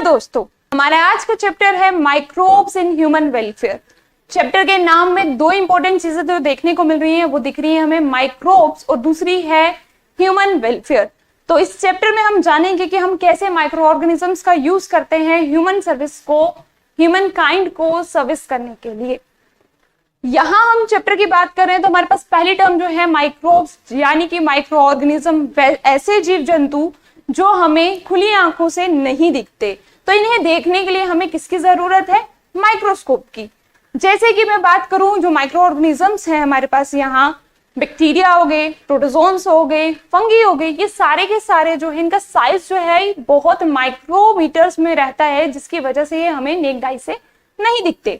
दोस्तों, हमारा आज का चैप्टर है microbes in human welfare. Chapter के नाम में दो इंपॉर्टेंट चीजें जो देखने को मिल रही हैं वो दिख रही है हमें, माइक्रोब्स और दूसरी है ह्यूमन वेलफेयर। तो इस चैप्टर में हम जानेंगे कि हम कैसे माइक्रो ऑर्गेनिजम्स का यूज करते हैं ह्यूमन सर्विस को, ह्यूमन काइंड को सर्विस करने के लिए। यहां हम चैप्टर की बात कर रहे हैं तो हमारे पास पहली टर्म जो है माइक्रोब्स, यानी कि माइक्रो ऑर्गेनिज्म, ऐसे जीव जंतु जो हमें खुली आंखों से नहीं दिखते। तो इन्हें देखने के लिए हमें किसकी जरूरत है? माइक्रोस्कोप की। जैसे कि मैं बात करूं, जो माइक्रो ऑर्गेनिजम्स हैं हमारे पास, यहाँ बैक्टीरिया हो गए, प्रोटोजोन्स हो गए, फंगी हो गए, ये सारे के सारे जो है इनका साइज जो है बहुत माइक्रोमीटर्स में रहता है, जिसकी वजह से ये हमें नेक्ड आई से नहीं दिखते।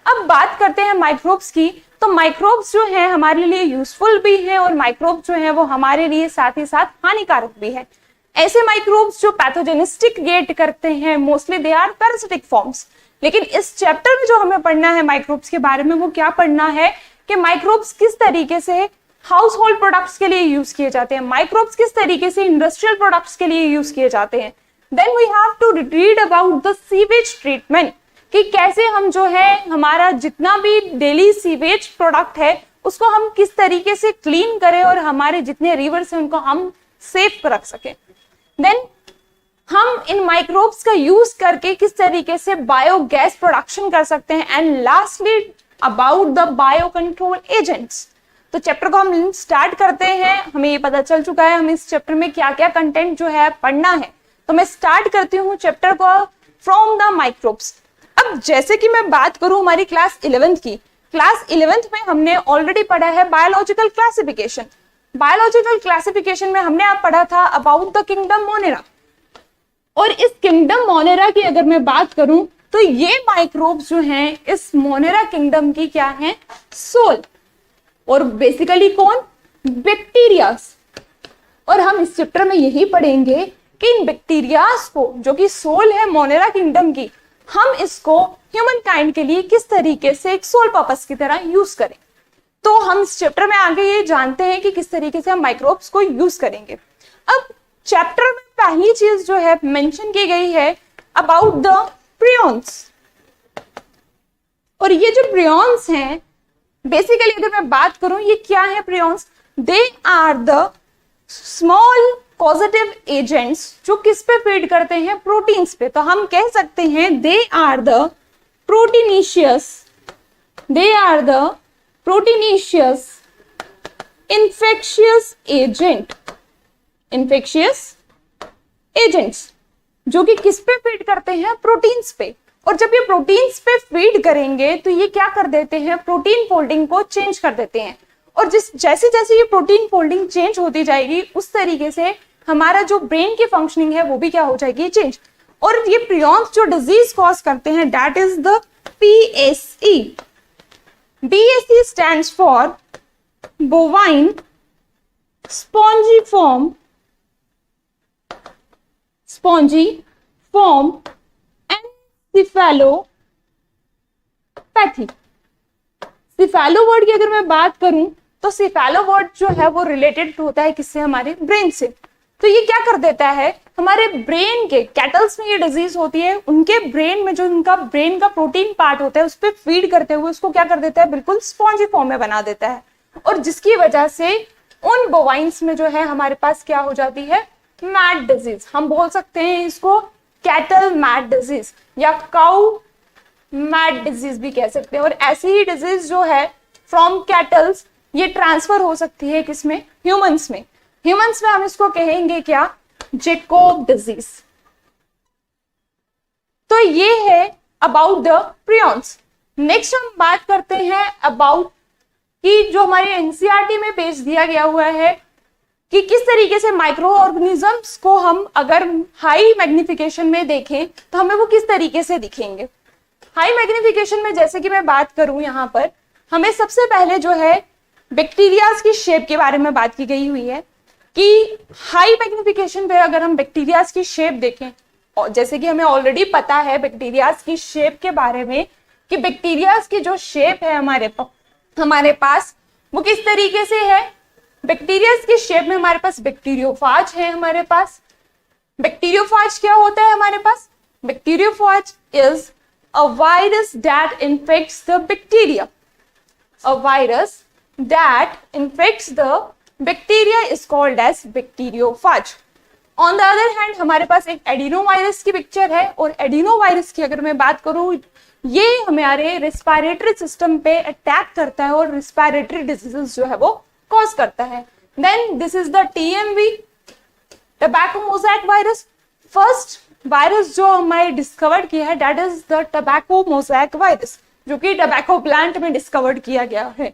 अब बात करते हैं माइक्रोब्स की। तो माइक्रोब्स जो है हमारे लिए यूजफुल भी है और माइक्रोब्स जो है वो हमारे लिए साथ ही साथ हानिकारक भी है। ऐसे माइक्रोब्स जो पैथोजेनिस्टिक क्रिएट करते हैं, mostly they are parasitic forms. लेकिन इस चैप्टर में जो हमें पढ़ना है माइक्रोब्स के बारे में, वो क्या पढ़ना है कि माइक्रोब्स किस तरीके से हाउस होल्ड प्रोडक्ट्स के लिए यूज किए जाते हैं, माइक्रोब्स किस तरीके से इंडस्ट्रियल प्रोडक्ट्स के लिए यूज किए जाते हैं। Then we have to read about the sewage treatment, कि कैसे हम जो है हमारा जितना भी डेली सीवेज प्रोडक्ट है उसको हम किस तरीके से क्लीन करें और हमारे जितने रिवर्स हैं उनको हम सेफ रख सकें। देन हम इन माइक्रोब्स का यूज करके किस तरीके से बायोगैस प्रोडक्शन कर सकते हैं। And lastly about the bio control agents. तो चैप्टर को हम स्टार्ट करते हैं। हमें ये पता चल चुका है हमें इस चैप्टर में क्या क्या कंटेंट जो है पढ़ना है। तो मैं स्टार्ट करती हूँ चैप्टर को फ्रॉम द माइक्रोब्स। अब जैसे कि मैं बात करूं हमारी क्लास 11th की, क्लास 11th में हमने ऑलरेडी पढ़ा है बायोलॉजिकल क्लासिफिकेशन। बायोलॉजिकल क्लासिफिकेशन में हमने आप पढ़ा था अबाउट द किंगडम मोनेरा। और इस किंगडम मोनेरा की अगर मैं बात करूं तो ये माइक्रोब्स जो हैं इस मोनेरा किंगडम की क्या है? सोल। और बेसिकली कौन? बैक्टीरियास। और हम इस चैप्टर में यही पढ़ेंगे कि इन बैक्टीरियास को, जो कि सोल है मोनेरा किंगडम की, हम इसको ह्यूमन काइंड के लिए किस तरीके से एक सोल पर्पस की तरह यूज करें। तो हम इस चैप्टर में आगे ये जानते हैं कि किस तरीके से हम माइक्रोब्स को यूज करेंगे। अब चैप्टर में पहली चीज जो है मेंशन की गई है अबाउट द प्रियॉन्स। और ये जो प्रियॉन्स हैं, बेसिकली अगर मैं बात करूं ये क्या है prions? They are the small positive agents जो किस पे फीड करते हैं? प्रोटीन्स पे। तो हम कह सकते हैं they are the proteinaceous, they are the proteinaceous infectious agent, infectious agents जो कि किस पे फीड करते हैं? प्रोटीन्स पे। और जब ये प्रोटीन्स पे फीड करेंगे तो ये क्या कर देते हैं? प्रोटीन फोल्डिंग को चेंज कर देते हैं। और जैसे जैसे ये प्रोटीन फोल्डिंग चेंज होती जाएगी उस तरीके से हमारा जो ब्रेन की फंक्शनिंग है वो भी क्या हो जाएगी? चेंज। और ये प्रियॉन्स जो डिजीज कॉज करते हैं that is the PSE। BSE stands for bovine spongiform encephalopathy. Cephalo word की अगर मैं बात करूं तो सिफेलो वर्ड जो है वो रिलेटेड होता है किससे? हमारे ब्रेन से। तो ये क्या कर देता है? हमारे ब्रेन के, कैटल्स में ये डिजीज होती है, उनके ब्रेन में जो उनका ब्रेन का प्रोटीन पार्ट होता है उस पर फीड करते हुए उसको क्या कर देता है? बिल्कुल स्पॉन्जी फॉर्म में बना देता है। और जिसकी वजह से उन बोवाइन्स में जो है हमारे पास क्या हो जाती है? Mad disease. हम बोल सकते हैं इसको कैटल मैड डिजीज या काउ मैड डिजीज भी कह सकते हैं। और ऐसी ही डिजीज जो है फ्रॉम कैटल्स ये ट्रांसफर हो सकती है किसमें? ह्यूमंस में। ह्यूमंस में हम इसको कहेंगे क्या? Jacob disease. तो ये है अबाउट द प्रियॉन्स। नेक्स्ट हम बात करते हैं अबाउट कि जो हमारे एनसीईआरटी में पेज दिया गया हुआ है कि किस तरीके से माइक्रो ऑर्गेनिजम्स को हम अगर हाई मैग्निफिकेशन में देखें तो हमें वो किस तरीके से दिखेंगे। हाई मैग्निफिकेशन में जैसे कि मैं बात करूं यहाँ पर, हमें सबसे पहले जो है बैक्टीरियाज की शेप के बारे में बात की गई हुई है कि हाई मैग्निफिकेशन पे अगर हम बैक्टीरियाज की शेप देखें, और जैसे कि हमें ऑलरेडी पता है बैक्टीरियाज की शेप के बारे में कि बैक्टीरियाज की जो शेप है हमारे पास वो किस तरीके से है। बैक्टीरियाज की शेप में हमारे पास बैक्टीरियोफाज है। हमारे पास बैक्टीरियोफाज क्या होता है? हमारे पास Bacteriophage is a virus that infects the bacteria. A virus that infects the bacteria is called as bacteriophage. On the other hand, हमारे पास एक एडिनोवायरस की पिक्चर है, और एडिनोवायरस की अगर मैं बात करूं, ये हमारे रेस्पिरेटरी सिस्टम पे अटैक करता है और रेस्पिरेटरी डिजीजेस जो है वो कॉज करता है. Then this is the TMV, tobacco mosaic virus. First virus जो हमारे डिस्कवर्ड किया है that is the tobacco mosaic virus, जो कि टबैको प्लांट में डिस्कवर्ड किया गया है.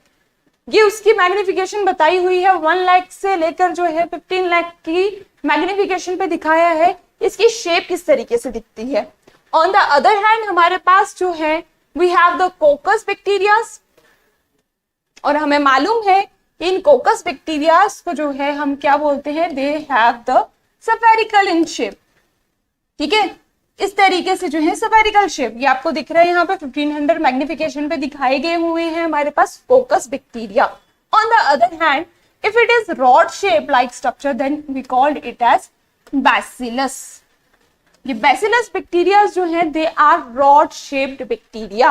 ये उसकी मैग्निफिकेशन बताई हुई है 1 लाख से लेकर जो है 15 लाख की मैग्निफिकेशन पे दिखाया है. इसकी शेप किस तरीके से दिखती है. ऑन द अदर हैंड हमारे पास जो है we have the coccus bacterias, और हमें मालूम है इन कोकस बैक्टीरियाज को जो है हम क्या बोलते हैं, they have the spherical in shape. ठीक है, इस तरीके से जो है स्फेरिकल शेप, ये आपको दिख रहा है यहाँ पे 1500 मैग्निफिकेशन पे दिखाए गए हुए हैं हमारे पास coccus bacteria. On the other hand if it is rod shape like structure then we called it as bacillus. ये बैसिलस बैक्टीरिया जो है they are rod shaped bacteria.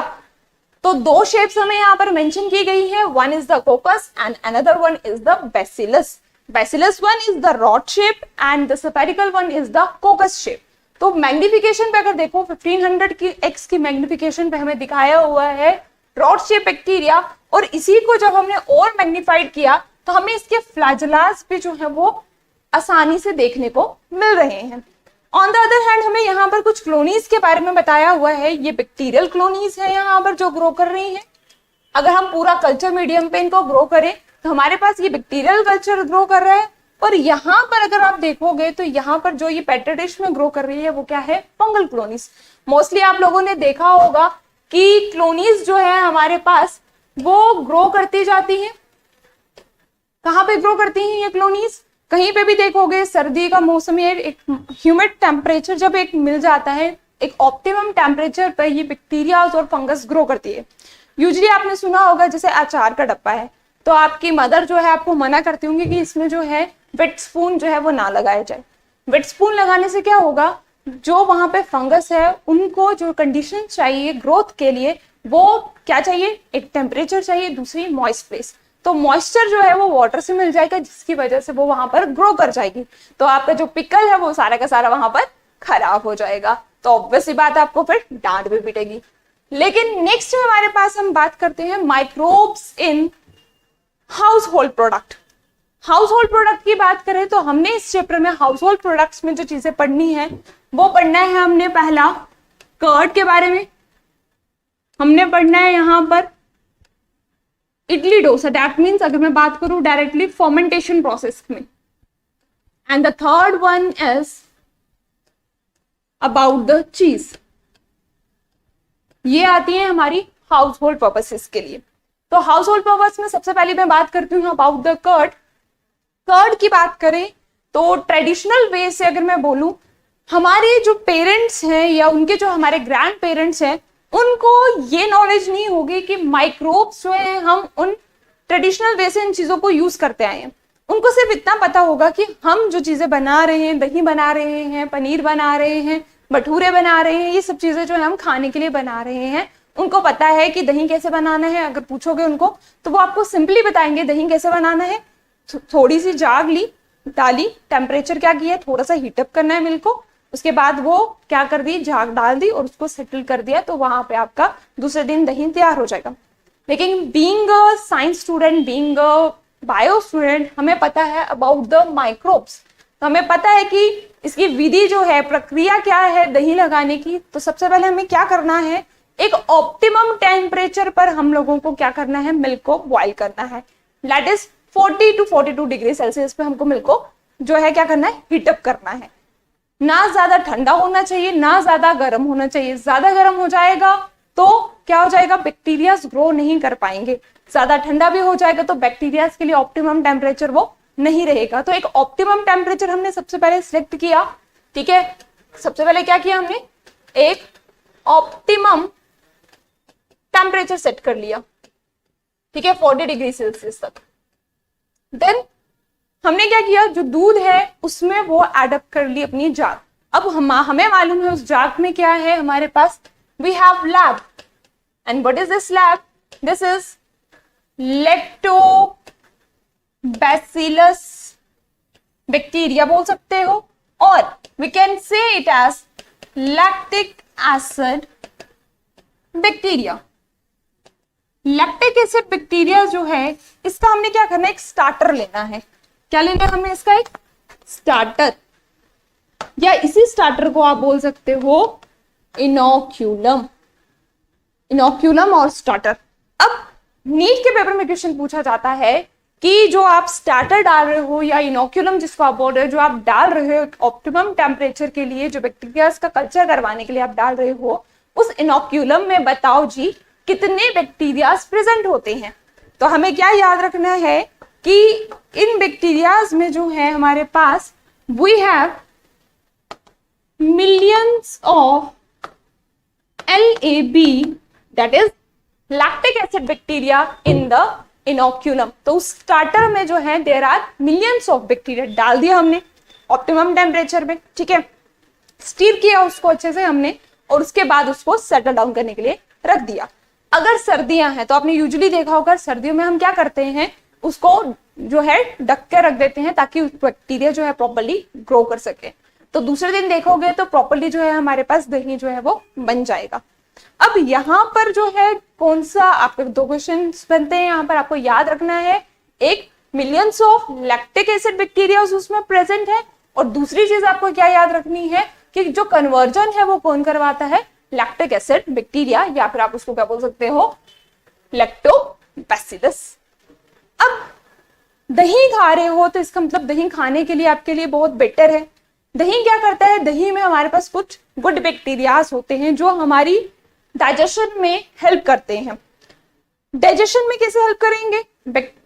तो दो शेप्स हमें यहाँ पर मेंशन की गई है, one is the कोकस and another one is the bacillus. Bacillus one is the rod shape and the spherical one is the कोकस shape. तो मैग्निफिकेशन पे अगर देखो 1500 की x की मैग्निफिकेशन पे हमें दिखाया हुआ है रॉड शेप बैक्टीरिया, और इसी को जब हमने और मैग्निफाइड किया तो हमें इसके फ्लैजेलास भी जो है वो आसानी से देखने को मिल रहे हैं. ऑन द अदर हैंड हमें यहाँ पर कुछ क्लोनीज के बारे में बताया हुआ है. ये बैक्टीरियल क्लोनीज है यहाँ पर जो ग्रो कर रही है. अगर हम पूरा कल्चर मीडियम पे इनको ग्रो करें तो हमारे पास ये बैक्टीरियल कल्चर ग्रो कर रहा है, और यहाँ पर अगर आप देखोगे तो यहाँ पर जो ये पेट्री डिश में ग्रो कर रही है वो क्या है, फंगल क्लोनीज. मोस्टली आप लोगों ने देखा होगा कि क्लोनीज जो है हमारे पास वो ग्रो करती जाती है. कहाँ पे ग्रो करती हैं ये क्लोनीज, कहीं पे भी देखोगे सर्दी का मौसम है, एक ह्यूमिड टेम्परेचर जब एक मिल जाता है, एक ऑप्टिमम टेम्परेचर पर ये बैक्टीरिया और फंगस ग्रो करती है. यूजुअली आपने सुना होगा जैसे अचार का डब्बा है, तो आपकी मदर जो है आपको मना करती होंगी कि इसमें जो है वेट स्पून जो है वो ना लगाया जाए. वेट स्पून लगाने से क्या होगा, जो वहां पे फंगस है उनको जो कंडीशन चाहिए ग्रोथ के लिए वो क्या चाहिए, एक टेम्परेचर चाहिए, दूसरी मॉइस्ट प्लेस. तो मॉइस्चर जो है वो वाटर से मिल जाएगा, जिसकी वजह से वो वहां पर ग्रो कर जाएगी. तो आपका जो पिकल है वो सारा का सारा वहां पर खराब हो जाएगा. तो ऑब्वियसली बात आपको फिर डांट भी पिटेगी. लेकिन नेक्स्ट हमारे पास हम बात करते हैं microbes in house hold product. House hold product की बात करें तो हमने इस चैप्टर में हाउस होल्ड प्रोडक्ट्स में जो चीजें पढ़नी है वो पढ़ना है. हमने पहला कर्ड के बारे में हमने पढ़ना है यहाँ पर इडली डोसा, दैट मीन्स अगर मैं बात करूं डायरेक्टली फर्मेंटेशन प्रोसेस में. And the third one is about the चीज. ये आती है हमारी हाउस होल्ड पर्पसेस के लिए. तो हाउस होल्ड पर्पस में सबसे पहले मैं बात करती हूँ अबाउट द कर्ड. कर्ड की बात करें तो ट्रेडिशनल वे से अगर मैं बोलूं, हमारे जो पेरेंट्स हैं या उनके जो हमारे ग्रैंड पेरेंट्स हैं उनको ये नॉलेज नहीं होगी कि माइक्रोब्स जो है हम उन ट्रेडिशनल वे से इन चीजों को यूज करते आए हैं. उनको सिर्फ इतना पता होगा कि हम जो चीजें बना रहे हैं, दही बना रहे हैं, पनीर बना रहे हैं, भटूरे बना रहे हैं, ये सब चीजें जो है हम खाने के लिए बना रहे हैं. उनको पता है कि दही कैसे बनाना है. अगर पूछोगे उनको तो वो आपको सिंपली बताएंगे दही कैसे बनाना है. थोड़ी सी जाग ली, डाली, टेम्परेचर क्या किया, थोड़ा सा हीटअप करना है मिल्क को, उसके बाद वो क्या कर दी, झाग डाल दी और उसको सेटल कर दिया, तो वहां पे आपका दूसरे दिन दही तैयार हो जाएगा. लेकिन being a science student, being a bio student, हमें पता है अबाउट द माइक्रोब्स. तो हमें पता है कि इसकी विधि जो है, प्रक्रिया क्या है दही लगाने की. तो सबसे पहले हमें क्या करना है, एक ऑप्टिमम टेम्परेचर पर हम लोगों को क्या करना है, मिल्क को बॉइल करना है. That is 40 to 42 degree Celsius पे हमको मिल्क को जो है क्या करना है, हीटअप करना है. ना ज्यादा ठंडा होना चाहिए, ना ज्यादा गर्म होना चाहिए. ज्यादा गर्म हो जाएगा तो क्या हो जाएगा, बैक्टीरिया ग्रो नहीं कर पाएंगे. ज्यादा ठंडा भी हो जाएगा तो बैक्टीरिया के लिए ऑप्टिमम टेम्परेचर वो नहीं रहेगा. तो एक ऑप्टिमम टेम्परेचर हमने सबसे पहले सिलेक्ट किया. ठीक है, सबसे पहले क्या किया हमने, एक ऑप्टिमम टेम्परेचर सेट कर लिया. ठीक है, 40 डिग्री सेल्सियस तक. देन हमने क्या किया, जो दूध है उसमें वो एडअप कर ली अपनी जार. अब हमें मालूम है उस जाग में क्या है हमारे पास, we have LAB, and what is this LAB, this is lactobacillus bacteria बोल सकते हो, और we can say it as lactic acid bacteria. Lactic acid bacteria जो है इसका हमने क्या करना है, एक स्टार्टर लेना है। क्या लेना है हमें, इसका एक स्टार्टर, या इसी स्टार्टर को आप बोल सकते हो इनोक्यूलम, इनोक्यूलम और स्टार्टर। अब नीट के पेपर में क्वेश्चन पूछा जाता है कि जो आप स्टार्टर डाल रहे हो या इनोक्यूलम जिसको आप बोल रहे हो, जो आप डाल रहे हो ऑप्टिमम टेम्परेचर के लिए, जो बैक्टीरिया का कल्चर करवाने के लिए आप डाल रहे हो, उस इनोक्यूलम में बताओ जी कितने बैक्टीरिया प्रेजेंट होते हैं। तो हमें क्या याद रखना है कि इन बैक्टीरियाज में जो है हमारे पास we have millions of LAB, that is lactic acid bacteria in the inoculum. तो उस स्टार्टर में जो है there are millions of bacteria, डाल दिया हमने ऑप्टिमम टेम्परेचर पे, ठीक है, स्टीर किया उसको अच्छे से हमने, और उसके बाद उसको सेटल डाउन करने के लिए रख दिया। अगर सर्दियां हैं तो आपने यूजुअली देखा होगा सर्दियों में हम क्या करते हैं, उसको जो है ढक के रख देते हैं ताकि बैक्टीरिया जो है प्रॉपर्ली ग्रो कर सके। तो दूसरे दिन देखोगे तो प्रॉपर्ली जो है हमारे पास दही जो है वो बन जाएगा। अब यहाँ पर जो है कौन सा आपके दो क्वेश्चन बनते हैं, यहाँ पर आपको याद रखना है, एक millions of lactic acid bacteria उसमें प्रेजेंट है, और दूसरी चीज आपको क्या याद रखनी है कि जो कन्वर्जन है वो कौन करवाता है, लैक्टिक एसिड बैक्टीरिया, या फिर आप उसको क्या बोल सकते हो, लैक्टोबैसिलस। अब दही खा रहे हो तो इसका मतलब दही खाने के लिए आपके लिए बहुत बेटर है। दही क्या करता है, दही में हमारे पास कुछ गुड बैक्टीरियाज होते हैं जो हमारी डाइजेशन में हेल्प करते हैं। डाइजेशन में कैसे हेल्प करेंगे,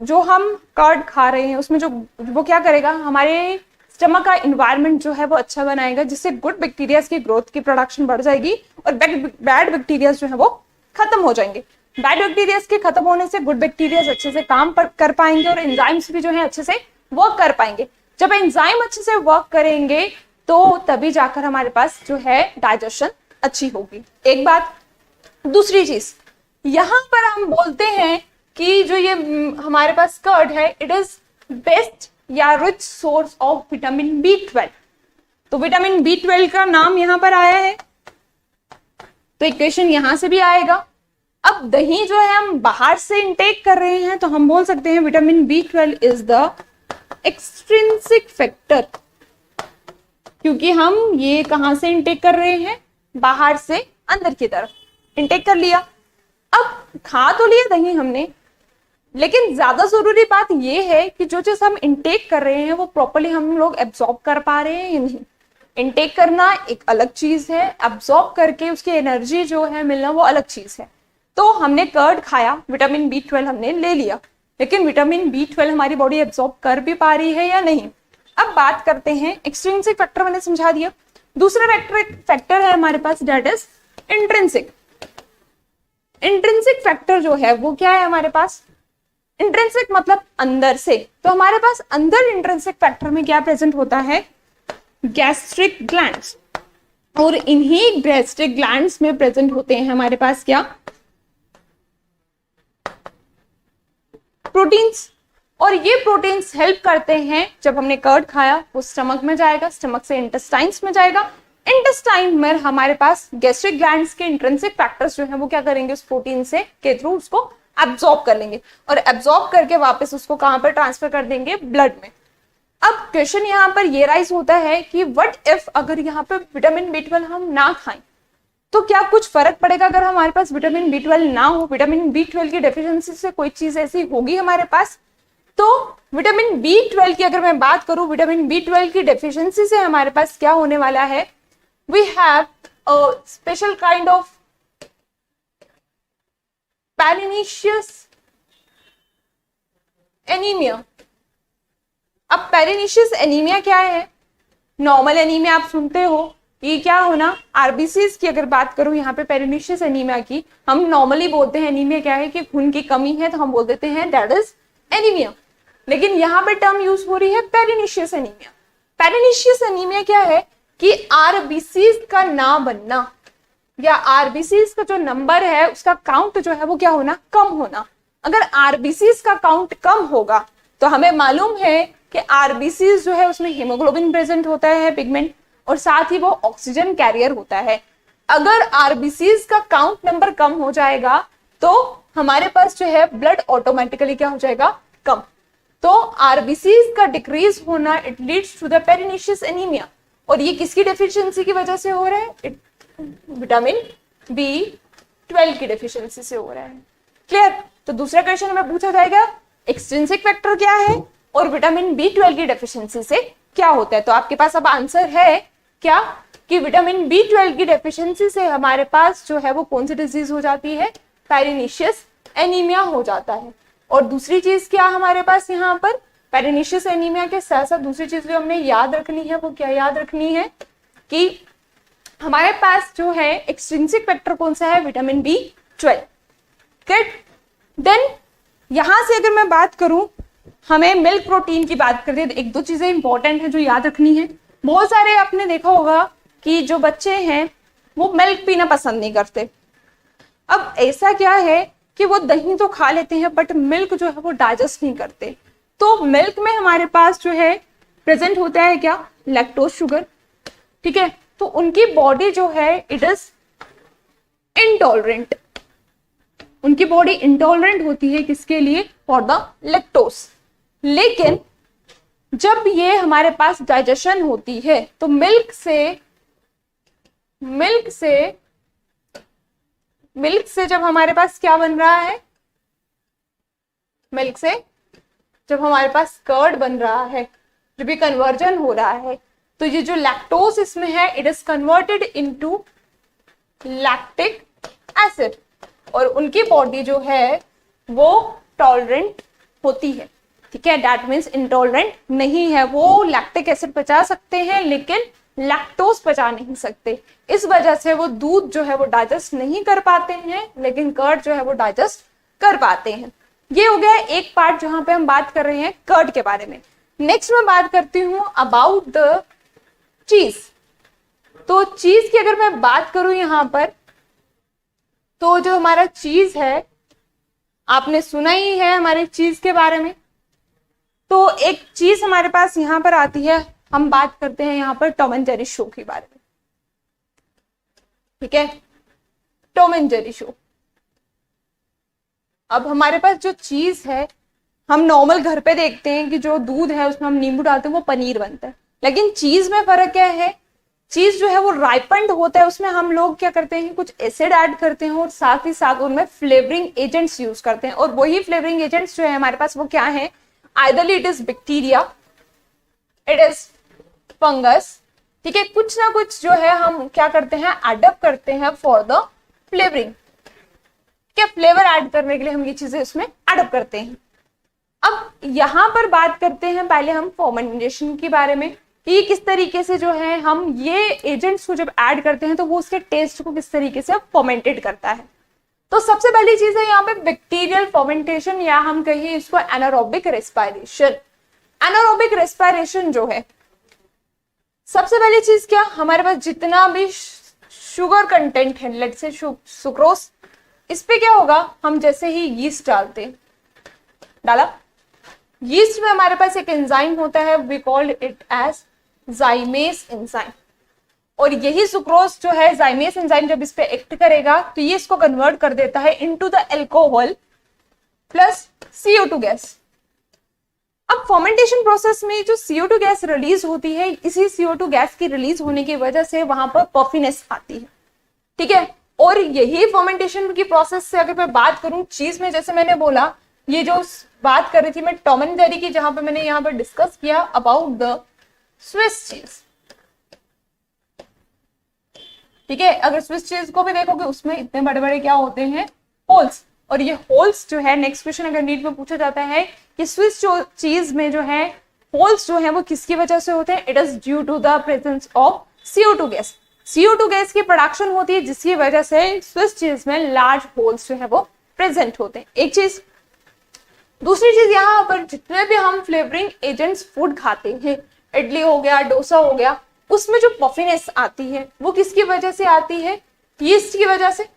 जो हम कर्ड खा रहे हैं उसमें जो वो क्या करेगा, हमारे स्टमक का इन्वायरमेंट जो है वो अच्छा बनाएगा, जिससे गुड बैक्टीरियाज की ग्रोथ की प्रोडक्शन बढ़ जाएगी और बैड बैक्टीरियाज जो है वो खत्म हो जाएंगे। बैड बैक्टीरियाज के खत्म होने से गुड बैक्टीरियाज अच्छे से काम कर पाएंगे और एंजाइम्स भी जो है अच्छे से वर्क कर पाएंगे। जब एंजाइम अच्छे से वर्क करेंगे तो तभी जाकर हमारे पास जो है डाइजेशन अच्छी होगी। एक बात, दूसरी चीज, यहां पर हम बोलते हैं कि जो ये हमारे पास कर्ड है इट इज बेस्ट या rich source of vitamin B12। तो विटामिन B12 का नाम यहां पर आया है, तो इक्वेशन यहां से भी आएगा। अब दही जो है हम बाहर से इंटेक कर रहे हैं तो हम बोल सकते हैं vitamin B12 is the extrinsic factor, क्योंकि हम ये कहां से इंटेक कर रहे हैं, बाहर से अंदर की तरफ इंटेक कर लिया। अब खा तो लिया दही हमने, लेकिन ज्यादा जरूरी बात यह है कि जो चीज हम इंटेक कर रहे हैं वो प्रॉपर्ली हम लोग एब्जॉर्ब कर पा रहे हैं या नहीं। इंटेक करना एक अलग चीज है, एब्जॉर्ब करके उसकी एनर्जी जो है मिलना वो अलग चीज है। तो हमने कर्ड खाया, विटामिन B12 हमने ले लिया, लेकिन विटामिन B12 हमारी बॉडी एब्जॉर्ब कर भी पा रही है या नहीं। अब बात करते हैं एक्सट्रिंसिक फैक्टर, मैंने समझा दिया। दूसरा फैक्टर है हमारे पास, that is intrinsic. Intrinsic factor जो है वो क्या है हमारे पास, इंट्रिंसिक मतलब अंदर से। तो हमारे पास अंदर इंट्रिंसिक फैक्टर में क्या प्रेजेंट होता है, गैस्ट्रिक ग्लैंड्स, और इन्हीं गैस्ट्रिक ग्लैंड्स में प्रेजेंट होते हैं हमारे पास क्या, प्रोटीन्स। और ये प्रोटीन्स हेल्प करते हैं, जब हमने कर्ड खाया वो स्टमक में जाएगा, स्टमक से इंटेस्टाइन्स में जाएगा, इंटेस्टाइन में हमारे पास गैस्ट्रिक ग्लैंड्स के इंट्रिंसिक फैक्टर्स जो है वो क्या करेंगे, उस प्रोटीन से के थ्रू उसको एब्जॉर्ब कर लेंगे, और एब्जॉर्ब करके वापस उसको कहां पर ट्रांसफर कर देंगे, ब्लड में। अब क्वेश्चन यहाँ पर ये राइज होता है कि व्हाट इफ अगर यहाँ पे विटामिन B12 हम ना खाएं, तो क्या कुछ फर्क पड़ेगा अगर हमारे पास विटामिन B12 ना हो, विटामिन B12 की डेफिशिएंसी से कोई चीज ऐसी होगी हमारे पास। तो विटामिन B12 की अगर मैं बात करूं, विटामिन B12 की डेफिशिएंसी से हमारे पास क्या होने वाला है, we have a special kind of pernicious anaemia. अब पैरिनिशियस एनीमिया क्या है, नॉर्मल एनीमिया आप सुनते हो, ये क्या होना, आरबीसीज की अगर बात करूं यहाँ पे पैरिनिशियस एनीमिया की, हम नॉर्मली बोलते हैं एनीमिया क्या है कि खून की कमी है, तो हम बोल देते हैं दैट इज एनीमिया। लेकिन यहाँ पे टर्म यूज हो रही है पैरिनिशियस एनीमिया। पैरिनिशियस एनीमिया क्या है कि आरबीसीज का ना बनना या आरबीसीज का जो नंबर है उसका काउंट जो है वो क्या होना, कम होना। अगर आरबीसीज का काउंट कम होगा तो हमें मालूम है कि आरबीसीज जो है उसमें हीमोग्लोबिन प्रेजेंट होता है, पिगमेंट, और साथ ही वो ऑक्सीजन कैरियर होता है। अगर आरबीसीज का काउंट नंबर कम हो जाएगा तो हमारे पास जो है ब्लड ऑटोमेटिकली क्या हो जाएगा, कम। तो आरबीसीज का डिक्रीज होना it leads to the pernicious anaemia, और ये किसकी डेफिशिएंसी की वजह से हो रहा है, विटामिन B12 की डेफिशिएंसी से हो रहा है। क्लियर? तो दूसरा क्वेश्चन हमें पूछा जाएगा एक्सट्रिंसिक फैक्टर क्या है और विटामिन B12 की डेफिशिएंसी से क्या होता है। तो आपके पास अब आंसर है क्या कि विटामिन B12 की डेफिशिएंसी से हमारे पास जो है वो कौन सी डिजीज हो जाती है, पेरिनिशियस एनीमिया हो जाता है। और दूसरी चीज क्या हमारे पास यहाँ पर, पेरिनिशियस एनीमिया के साथ साथ दूसरी चीज जो हमने याद रखनी है वो क्या याद रखनी है कि हमारे पास जो है एक्सट्रिंसिक फैक्टर कौन सा है, विटामिन B12। गुड। देन यहां से अगर मैं बात करूं, हमें मिल्क प्रोटीन की बात करते हैं, एक दो चीजें इंपॉर्टेंट है जो याद रखनी है। बहुत सारे आपने देखा होगा कि जो बच्चे हैं वो मिल्क पीना पसंद नहीं करते। अब ऐसा क्या है कि वो दही तो खा लेते हैं बट मिल्क जो है वो डाइजेस्ट नहीं करते। तो मिल्क में हमारे पास जो है प्रेजेंट होता है क्या, लैक्टोज शुगर। ठीक है, तो उनकी बॉडी जो है इट इज इंटॉलरेंट, उनकी बॉडी इंटॉलरेंट होती है किसके लिए, फॉर द लैक्टोज। लेकिन जब ये हमारे पास डाइजेशन होती है तो मिल्क से जब हमारे पास क्या बन रहा है, मिल्क से जब हमारे पास कर्ड बन रहा है, जब ये कन्वर्जन हो रहा है, तो ये जो लैक्टोज इसमें है it is converted into lactic acid, और उनकी बॉडी जो है वो टॉलरेंट होती है। ठीक है, दैट मीन्स इंटॉलरेंट नहीं है, वो लैक्टिक एसिड पचा सकते हैं लेकिन लैक्टोज पचा नहीं सकते। इस वजह से वो दूध जो है वो डाइजेस्ट नहीं कर पाते हैं लेकिन कर्ड जो है वो डाइजेस्ट कर पाते हैं। ये हो गया एक पार्ट जहां पे हम बात कर रहे हैं कर्ड के बारे में। नेक्स्ट मैं बात करती हूं अबाउट द चीज। तो चीज की अगर मैं बात करूं यहां पर, तो जो हमारा चीज है, आपने सुना ही है हमारे चीज के बारे में। तो एक चीज हमारे पास यहां पर आती है, हम बात करते हैं यहां पर टॉम एंड जेरी शो के बारे में। ठीक है, टॉम एंड जेरी शो। अब हमारे पास जो चीज है, हम नॉर्मल घर पे देखते हैं कि जो दूध है उसमें हम नींबू डालते हैं वो पनीर बनता है, लेकिन चीज में फर्क क्या है, चीज जो है वो राइपेंड होता है, उसमें हम लोग क्या करते हैं, कुछ एसिड ऐड करते हैं और साथ ही साथ उनमें फ्लेवरिंग एजेंट्स यूज करते हैं। और वही फ्लेवरिंग एजेंट्स जो है हमारे पास वो क्या है, either it is bacteria, it is fungus. ठीक है, कुछ ना कुछ जो है हम क्या करते हैं, एडअप करते हैं फॉर द फ्लेवरिंग। क्या फ्लेवर ऐड करने के लिए हम ये चीजें इसमें एडअप करते हैं। अब यहां पर बात करते हैं पहले हम फर्मेंटेशन के बारे में, कि किस तरीके से जो है हम ये एजेंट्स को जब ऐड करते हैं तो वो उसके टेस्ट को किस तरीके से फर्मेंटेड करता है। तो सबसे पहली चीज है यहाँ पे बैक्टीरियल फर्मेंटेशन, या हम कहिए इसको एनारोबिक रेस्पिरेशन। एनारोबिक रेस्पिरेशन जो है, सबसे पहली चीज क्या, हमारे पास जितना भी शुगर कंटेंट है, लेट्स से सुक्रोज, इस पे क्या होगा, हम जैसे ही यीस्ट डाला, यीस्ट में हमारे पास एक एंजाइम होता है, we called it as zymase enzyme, और यही सुक्रोज जो है जाइमेस एंजाइम जब इस पे एक्ट करेगा तो ये इसको कन्वर्ट कर देता है into the alcohol plus CO2 gas. अब फर्मेंटेशन प्रोसेस में जो CO2 गैस रिलीज होती है, इसी CO2 गैस की रिलीज होने की वजह से वहां पर पफिनेस आती है। ठीक है, और यही फर्मेंटेशन की प्रोसेस से अगर मैं बात करूं चीज में, जैसे मैंने बोला, ये जो बात कर रही थी मैं टॉम एंड जेरी की, जहां पे मैंने यहां पर डिस्कस किया अबाउट द स्विस चीज। ठीक है, अगर स्विस चीज को भी देखोगे उसमें इतने बड़े बड़े क्या होते हैं, होल्स, और ये होल्स जो है, नेक्स्ट क्वेश्चन अगर नीट में पूछा जाता है कि स्विस चीज में जो है होल्स जो है वो किसकी वजह से होते हैं, it is due to the presence of CO2 gas. CO2 gas की प्रोडक्शन होती है जिसकी वजह से स्विस चीज में लार्ज होल्स जो है वो प्रेजेंट होते हैं। एक चीज, दूसरी चीज यहाँ पर जितने भी हम फ्लेवरिंग एजेंट्स फूड खाते हैं, इडली हो गया, डोसा हो गया, उसमें जो पफिनेस आती है वो किसकी वजह से आती है? यीस्ट की वजह से।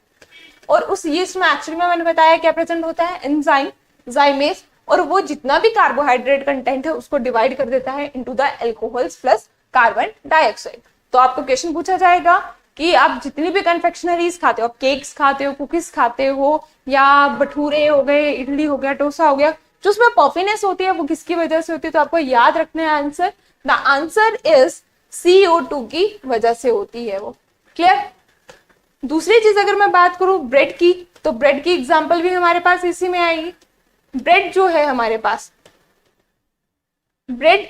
और उस यीस्ट में एक्चुअली में मैंने बताया क्या प्रेजेंट होता है? एंजाइम, जाइमेज, और वो जितना भी कार्बोहाइड्रेट कंटेंट है उसको डिवाइड कर देता है into the alcohols plus carbon dioxide. तो आपको क्वेश्चन पूछा जाएगा कि आप जितनी भी कन्फेक्शनरीज खाते हो, आप केक्स खाते हो, कुकीज खाते हो, या भटूरे हो गए, इडली हो गया, डोसा हो गया, जो उसमें पफिनेस होती है वो किसकी वजह से होती है? तो आपको याद रखना है answer, the answer is CO2 की वजह से होती है वो। क्लियर? दूसरी चीज अगर मैं बात करूं ब्रेड की, तो ब्रेड की एग्जांपल भी हमारे पास इसी में आएगी। ब्रेड जो है हमारे पास, ब्रेड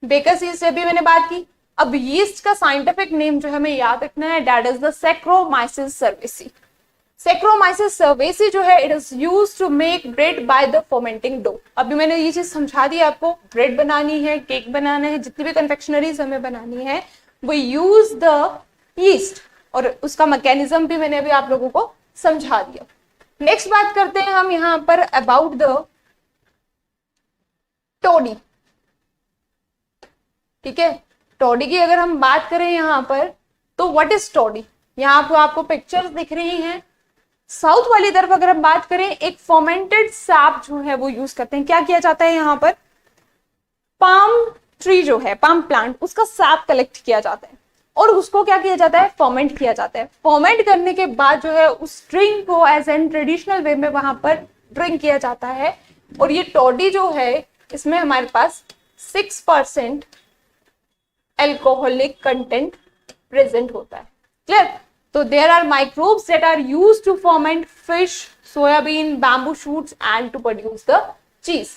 बेकर्स यीस्ट से भी मैंने बात की। अब यीस्ट का साइंटिफिक नेम जो हमें याद रखना है, that is the saccharomyces cerevisiae. Saccharomyces cerevisiae जो है, it is used to make bread by the fermenting dough. अभी मैंने ये चीज समझा दी आपको, ब्रेड बनानी है, केक बनाना है, जितनी भी कन्फेक्शनरीज हमें बनानी है, वो यूज द यीस्ट, और उसका मैकेनिज्म भी मैंने अभी आप लोगों को समझा दिया। नेक्स्ट बात करते हैं हम यहां पर अबाउट द टोडी। ठीक है, टोडी की अगर हम बात करें यहां पर, तो व्हाट इज टोडी? यहां पर आपको पिक्चर्स दिख रही हैं। साउथ वाली तरफ अगर हम बात करें, एक फर्मेंटेड सैप जो है वो यूज करते हैं। क्या किया जाता है यहाँ पर? पाम ट्री जो है, पाम प्लांट, उसका सैप कलेक्ट किया जाता है और उसको क्या किया जाता है? फर्मेंट किया जाता है। फर्मेंट करने के बाद जो है उस ड्रिंक को एज एन ट्रेडिशनल वे में वहां पर ड्रिंक किया जाता है। और ये टोडी जो है, इसमें हमारे पास 6% अल्कोहलिक कंटेंट प्रेजेंट होता है। क्लियर? तो there are microbes that are used to ferment fish, soybean, bamboo shoots and to produce the cheese.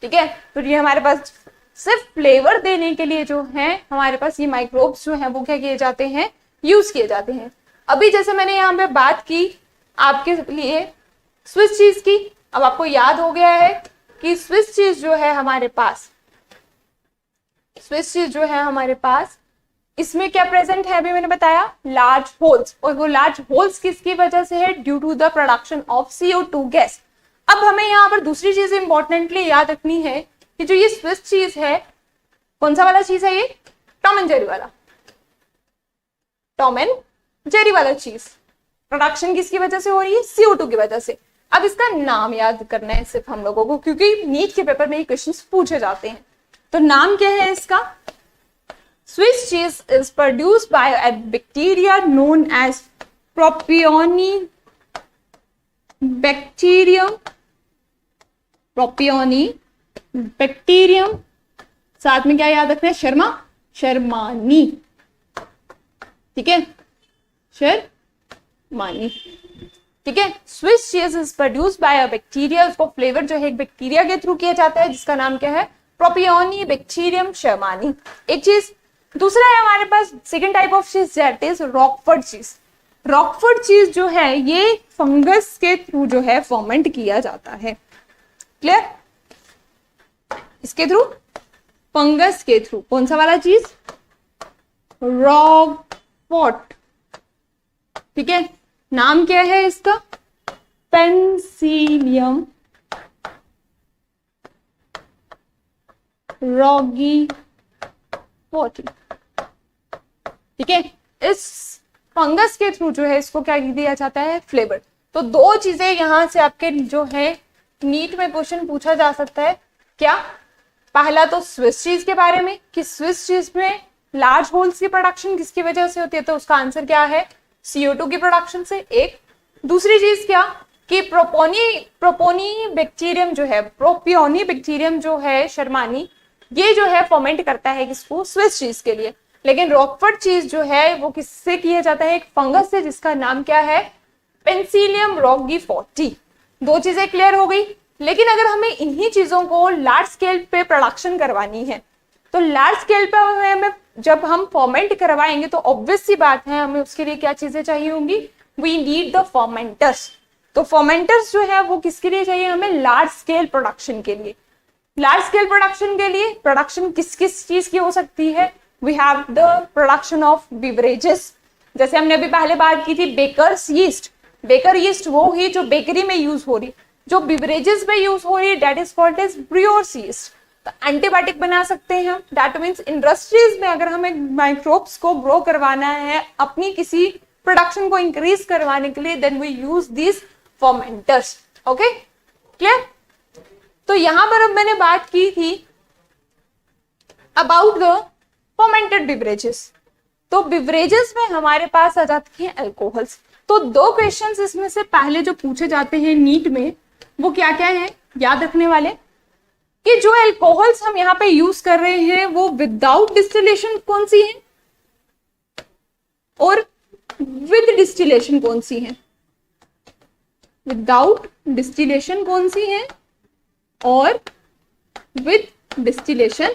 ठीक है, तो ये हमारे पास सिर्फ फ्लेवर देने के लिए जो है हमारे पास ये माइक्रोब्स जो हैं वो क्या किए जाते हैं? यूज किए जाते हैं। अभी जैसे मैंने यहाँ पे बात की आपके लिए स्विस चीज की, अब आपको याद हो गया है कि स्विस चीज जो है हमारे पास, स्विस चीज जो है हमारे पास, इसमें क्या प्रेजेंट है? अभी मैंने बताया लार्ज होल्स, और वो लार्ज होल्स किसकी वजह से है? Due to the production of CO2 gas. अब हमें यहाँ पर दूसरी चीज इंपॉर्टेंटली याद रखनी है कि जो ये स्विस चीज है, कौन सा वाला चीज है ये? टॉम एंड जेरी वाला, टॉम एंड जेरी वाला चीज। प्रोडक्शन किसकी वजह से हो रही है? CO2 की वजह से। अब इसका नाम याद करना है सिर्फ हम लोगों को, क्योंकि नीट के पेपर में ये क्वेश्चंस पूछे जाते हैं। तो नाम क्या है इसका? Swiss cheese is produced by a bacteria known as Propionibacterium. Propionibacterium, साथ में क्या याद रखना है? शर्मानी। ठीक है, शर्मानी। ठीक है, Swiss cheese is produced by a bacteria. उसको फ्लेवर जो है एक बैक्टीरिया के थ्रू किया जाता है जिसका नाम क्या है? प्रोपियोनिबैक्टीरियम शर्मानी। एक चीज, दूसरा है हमारे पास सेकेंड टाइप ऑफ चीज, दैट इज रॉकफोर्ड चीज। रॉकफोर्ड चीज जो है ये फंगस के थ्रू जो है फर्मेंट किया जाता है। क्लियर? इसके थ्रू, फंगस के थ्रू। कौन सा वाला चीज? रॉकफोर्ड। ठीक है, नाम क्या है इसका? पेंसिलियम रॉगीफोर्टी। ठीक है, इस फंगस के थ्रू जो है इसको क्या दिया जाता है? फ्लेवर। तो दो चीजें यहां से आपके जो है नीट में क्वेश्चन पूछा जा सकता है। क्या? पहला तो स्विस चीज के बारे में कि स्विस चीज में लार्ज होल्स की प्रोडक्शन किसकी वजह से होती है, तो उसका आंसर क्या है? CO2 की प्रोडक्शन से। एक दूसरी चीज क्या कि प्रोपोनिबैक्टीरियम जो है, प्रोपियोनिबैक्टीरियम जो है शर्मानी, ये जो है फर्मेंट करता है किसको? स्विस चीज के लिए। लेकिन रॉकफोर्ड चीज जो है वो किससे किया जाता है? एक फंगस से जिसका नाम क्या है? पेंसिलियम रॉगीफोर्टी। दो चीजें क्लियर हो गई। लेकिन अगर हमें इन्हीं चीजों को लार्ज स्केल पे प्रोडक्शन करवानी है, तो लार्ज स्केल पे हमें जब हम फर्मेंट करवाएंगे तो ऑब्वियस सी बात है हमें उसके लिए क्या चीजें चाहिए होंगी? We need the fermenters. तो फर्मेंटर्स जो है वो किसके लिए चाहिए हमें? लार्ज स्केल प्रोडक्शन के लिए। लार्ज स्केल प्रोडक्शन के लिए प्रोडक्शन किस किस चीज की हो सकती है? We have the production of beverages, जैसे हमने अभी पहले बात की थी बेकर्स यीस्ट। बेकर यीस्ट वो ही जो बेकरी में यूज हो रही, जो बिवरेजेस में यूज हो रही, that is called as brewer's yeast. तो एंटीबायोटिक बना सकते हैं हम। दैट मीन्स इंडस्ट्रीज में अगर हमें माइक्रोब्स को ग्रो करवाना है, अपनी किसी प्रोडक्शन को इंक्रीज करवाने के लिए, then we use this fermenters. Okay, clear? तो यहां पर अब मैंने बात की थी अबाउट द फर्मेंटेड बिवरेजेस। तो बिवरेजेस में हमारे पास आ जाती है अल्कोहल्स। तो दो क्वेश्चंस इसमें से पहले जो पूछे जाते हैं नीट में, वो क्या क्या है याद रखने वाले, कि जो अल्कोहल्स हम यहाँ पे यूज कर रहे हैं वो विदाउट डिस्टिलेशन कौन सी है और विद डिस्टिलेशन कौन सी है। विदाउट डिस्टिलेशन कौन सी है और विद डिस्टिलेशन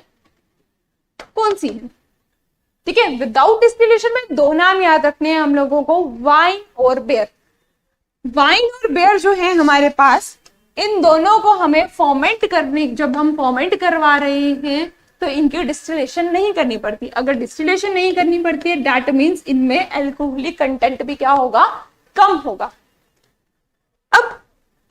कौन सी है। ठीक है, विदाउट डिस्टिलेशन में दो नाम याद रखने हैं हम लोगों को, वाइन और बेयर। वाइन और बेयर जो है हमारे पास, इन दोनों को हमें फॉर्मेंट करने, जब हम फॉर्मेंट करवा रहे हैं तो इनकी डिस्टिलेशन नहीं करनी पड़ती। अगर डिस्टिलेशन नहीं करनी पड़ती है, दैट मीन्स इनमें अल्कोहलिक कंटेंट भी क्या होगा, कम होगा। अब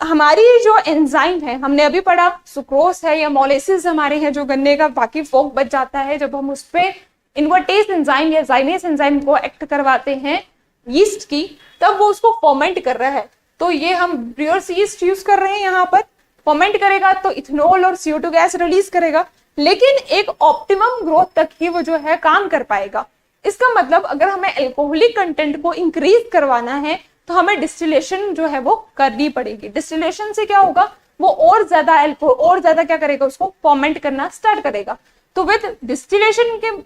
हमारी जो एंजाइम है, हमने अभी पढ़ा सुक्रोज है या मोलेसिस हमारे हैं जो गन्ने का, बाकी फोक बच जाता है जब हम उस पे इन्वर्टेज एंजाइम या जाइमेस एंजाइम को एक्ट करवाते हैं यीस्ट की, तब वो उसको फर्मेंट कर रहा है। तो ये हम ब्रियर्स यीस्ट यूज कर रहे हैं, यहाँ पर फर्मेंट करेगा तो इथेनॉल और CO2 गैस रिलीज करेगा, लेकिन एक ऑप्टिमम ग्रोथ तक ही वो जो है काम कर पाएगा। इसका मतलब अगर हमें अल्कोहलिक कंटेंट को इंक्रीज करवाना है तो हमें डिस्टिलेशन जो है वो करनी पड़ेगी। डिस्टिलेशन से क्या होगा, वो और ज्यादा क्या करेगा, उसको फर्मेंट करना स्टार्ट करेगा। तो विद डिस्टिलेशन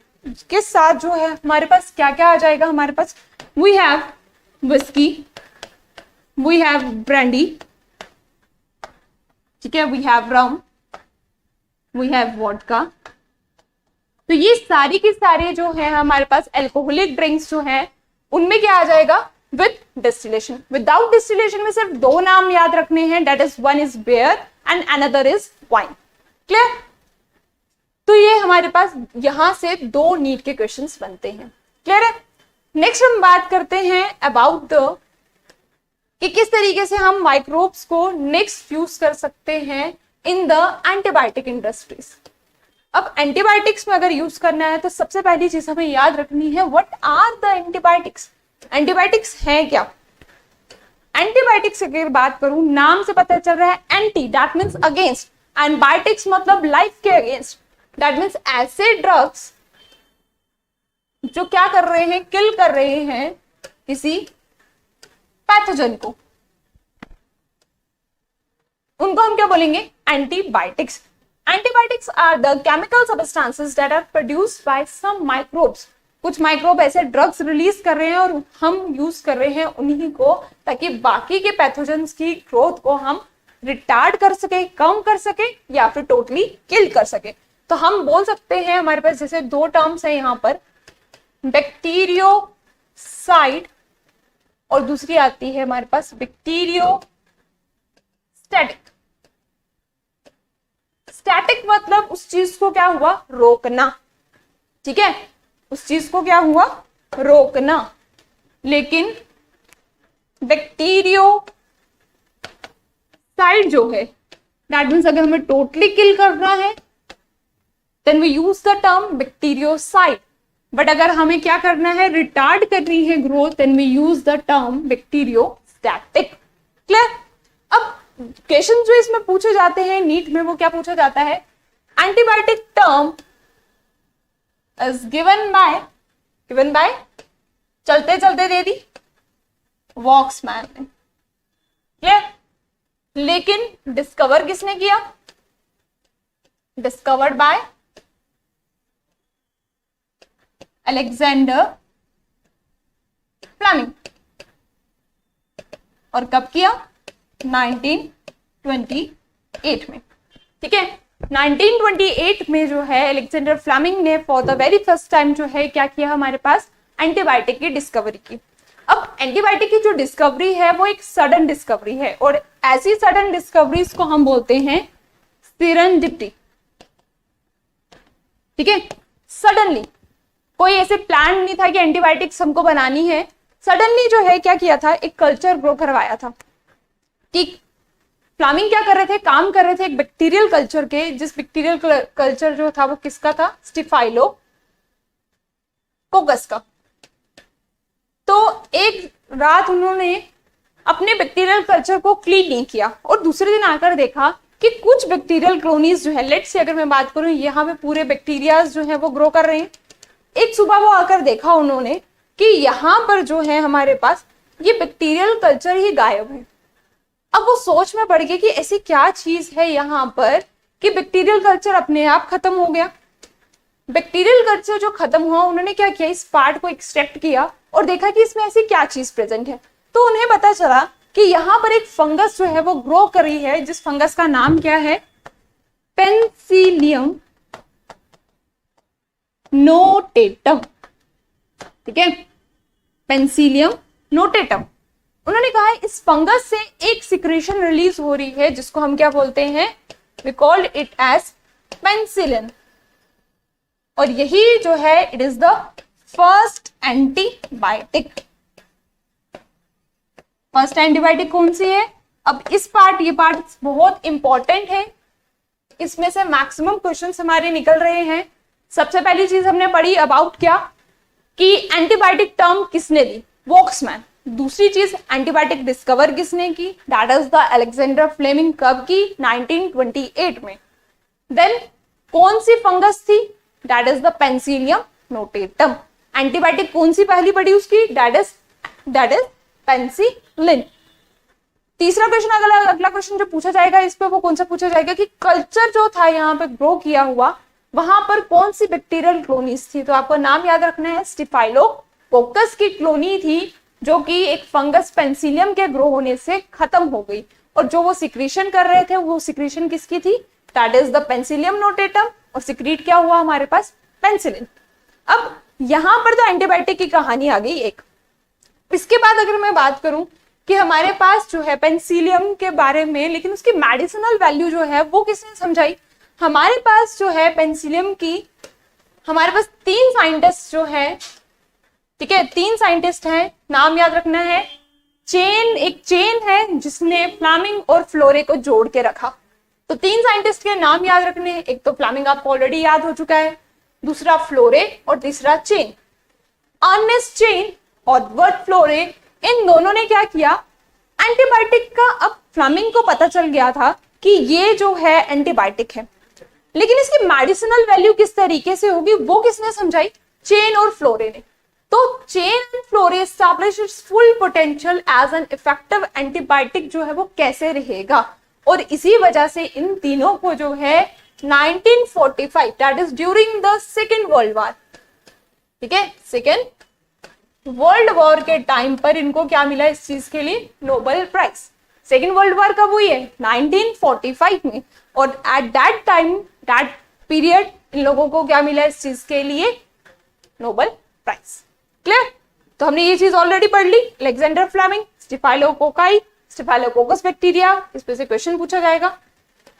के साथ जो है हमारे पास क्या क्या आ जाएगा, हमारे पास we have whisky, we have brandy, ठीक है, we have rum, we have vodka. तो ये सारी की सारी जो है हमारे पास अल्कोहलिक ड्रिंक्स जो है उनमें क्या आ जाएगा, विद डिस्टिलेशन। विदाउट डिस्टिलेशन में सिर्फ दो नाम याद रखने हैं, that is one is beer and another is wine. Clear? तो ये हमारे पास यहां से दो नीट के क्वेश्चंस बनते हैं। क्लियर है? नेक्स्ट हम बात करते हैं अबाउट द कि किस तरीके से हम माइक्रोब्स को नेक्स्ट यूज कर सकते हैं इन द एंटीबायोटिक इंडस्ट्रीज। अब एंटीबायोटिक्स में अगर यूज करना है तो सबसे पहली चीज हमें याद रखनी है, what are the antibiotics. Antibiotics है क्या? एंटीबायोटिक्स की अगर बात करूं, नाम से पता चल रहा है anti, that means against, and biotics मतलब लाइफ के अगेंस्ट। दैट मीन्स ऐसे ड्रग्स जो क्या कर रहे हैं, किल कर रहे हैं किसी पैथोजन को, उनको हम क्या बोलेंगे, antibiotics. Antibiotics are the chemical substances that are produced by some microbes. कुछ माइक्रोब ऐसे ड्रग्स रिलीज कर रहे हैं और हम यूज कर रहे हैं उन्हीं को, ताकि बाकी के पैथोजन्स की ग्रोथ को हम रिटार्ड कर सके, कम कर सके, या फिर टोटली किल कर सके। तो हम बोल सकते हैं, हमारे पास जैसे दो टर्म्स है यहाँ पर, बैक्टीरियोसाइड और दूसरी आती है हमारे पास बैक्टीरियोस्टैटिक। स्टैटिक मतलब उस चीज को क्या हुआ, रोकना। ठीक है, उस चीज को क्या हुआ, रोकना। लेकिन बैक्टीरियोसाइड जो है, दैट मीन्स अगर हमें टोटली किल करना है then we use the term bacteriocide. But अगर हमें क्या करना है, रिटार्ड करनी है growth, then we use the term bacteriostatic. Clear? अब क्वेश्चन जो इसमें पूछे जाते हैं नीट में, वो क्या पूछा जाता है, antibiotic term is given by चलते चलते दे दी वॉक्समैन ने। क्लियर? लेकिन डिस्कवर किसने किया, डिस्कवर्ड बाय अलेक्जेंडर फ्लेमिंग। और कब किया, 1928 में। ठीक है, 1928 में जो है अलेक्जेंडर फ्लेमिंग ने for the very first time जो है क्या किया, हमारे पास एंटीबायोटिक की डिस्कवरी की। अब एंटीबायोटिक की जो डिस्कवरी है वो एक सडन डिस्कवरी है, और ऐसी सडन डिस्कवरीज को हम बोलते हैं सेरेंडिपिटी। ठीक है, सडनली, कोई ऐसे प्लान नहीं था कि एंटीबायोटिक्स हमको बनानी है। सडनली जो है क्या किया था, एक कल्चर ग्रो करवाया था कि फ्लामिंग क्या कर रहे थे, काम कर रहे थे एक बैक्टीरियल कल्चर के, जिस बैक्टीरियल कल्चर जो था वो किसका था, स्टेफाइलोकोकस का। तो एक रात उन्होंने अपने बैक्टीरियल कल्चर को क्लीन नहीं किया और दूसरे दिन आकर देखा कि कुछ बैक्टीरियल कॉलोनीज जो है, लेट्स से अगर मैं बात करूं यहाँ पे पूरे बैक्टीरियाज जो है वो ग्रो कर रहे हैं। एक सुबह वो आकर देखा उन्होंने कि यहाँ पर जो है हमारे पास ये बैक्टीरियल कल्चर ही गायब है। अब वो सोच में पड़ गए कि ऐसी क्या चीज है यहाँ पर कि बैक्टीरियल कल्चर अपने आप खत्म हो गया। बैक्टीरियल कल्चर जो खत्म हुआ, उन्होंने क्या किया, इस पार्ट को एक्सट्रैक्ट किया और देखा कि इसमें ऐसी क्या चीज प्रेजेंट है। तो उन्हें पता चला कि यहाँ पर एक फंगस जो है वो ग्रो कर रही है, जिस फंगस का नाम क्या है, पेंसिलियम नोटेटम। ठीक है, पेंसिलियम नोटेटम। उन्होंने कहा है इस फंगस से एक सिक्रेशन रिलीज हो रही है जिसको हम क्या बोलते हैं, we called it as penicillin. और यही जो है it is the first antibiotic. First antibiotic कौन सी है? अब इस पार्ट, ये पार्ट बहुत इंपॉर्टेंट है, इसमें से मैक्सिमम क्वेश्चंस हमारे निकल रहे हैं। सबसे पहली चीज हमने पढ़ी अबाउट क्या, कि एंटीबायोटिक टर्म किसने दी, वॉक्समैन। दूसरी चीज एंटीबायोटिक डिस्कवर किसने की, that is the Alexander Fleming. कब की, 1928 में। देन कौन सी फंगस थी, that is the Penicillium notatum. Antibiotic कौन सी पहली पड़ी उसकी, दैट इज पेंसिलिन। तीसरा क्वेश्चन, अगला क्वेश्चन जो पूछा जाएगा इस पे, वो कौन सा पूछा जाएगा कि कल्चर जो था यहाँ पे ग्रो किया हुआ, वहां पर कौन सी बैक्टीरियल क्लोनीज थी। तो आपको नाम याद रखना है, स्टेफाइलोकोकस की क्लोनी थी जो कि एक फंगस पेंसिलियम के ग्रो होने से खत्म हो गई। और जो वो सिक्रीशन कर रहे थे, वो सिक्रीशन किसकी थी, that is the Penicillium notatum. और सिक्रीट क्या हुआ हमारे पास, पेंसिलिन। अब यहां पर तो एंटीबायोटिक की कहानी आ गई एक। इसके बाद अगर मैं बात करूं कि हमारे पास जो है पेंसिलियम के बारे में, लेकिन उसकी मेडिसिनल वैल्यू जो है वो किसने समझाई, हमारे पास जो है पेंसिलियम की, हमारे पास 3 साइंटिस्ट जो है, ठीक है, 3 साइंटिस्ट हैं, नाम याद रखना है। एक चेन है जिसने फ्लामिंग और फ्लोरे को जोड़ के रखा। तो 3 साइंटिस्ट के नाम याद रखने हैं, एक तो फ्लामिंग आपको ऑलरेडी याद हो चुका है, दूसरा फ्लोरे और तीसरा चेन। अर्नेस्ट चेन और एडवर्ड फ्लोरे, इन दोनों ने क्या किया, एंटीबायोटिक का, अब फ्लामिंग को पता चल गया था कि ये जो है एंटीबायोटिक है, लेकिन इसकी मेडिसिनल वैल्यू किस तरीके से होगी वो किसने समझाई, चेन और फ्लोरे ने। तो Chain and Florey establish its full potential as an effective antibiotic जो है वो कैसे रहेगा। और इसी वजह से इन तीनों को जो है 1945, that is during the second world war, ठीक है, सेकेंड वर्ल्ड वॉर के टाइम पर इनको क्या मिला इस चीज के लिए, Nobel prize. Second world war कब हुई है, 1945 में। और at that time, that period, इन लोगों को क्या मिला इस चीज के लिए, नोबेल प्राइज। क्लियर? तो हमने ये चीज ऑलरेडी पढ़ ली, Alexander Fleming, staphylococci, staphylococcus bacteria, इस पे से क्वेश्चन पूछा जाएगा।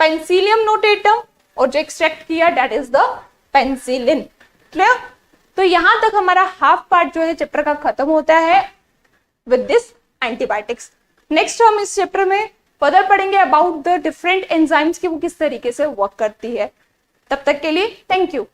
पेंसिलियम नोटेटम, और जो एक्सट्रैक्ट किया that is the penicillin. Clear? तो यहां तक हमारा हाफ पार्ट जो है चैप्टर का खत्म होता है विद दिस एंटीबायोटिक्स। नेक्स्ट हम इस चैप्टर में फर्दर पढ़ेंगे अबाउट द डिफरेंट एंजाइम्स की वो किस तरीके से वर्क करती है। तब तक के लिए थैंक यू।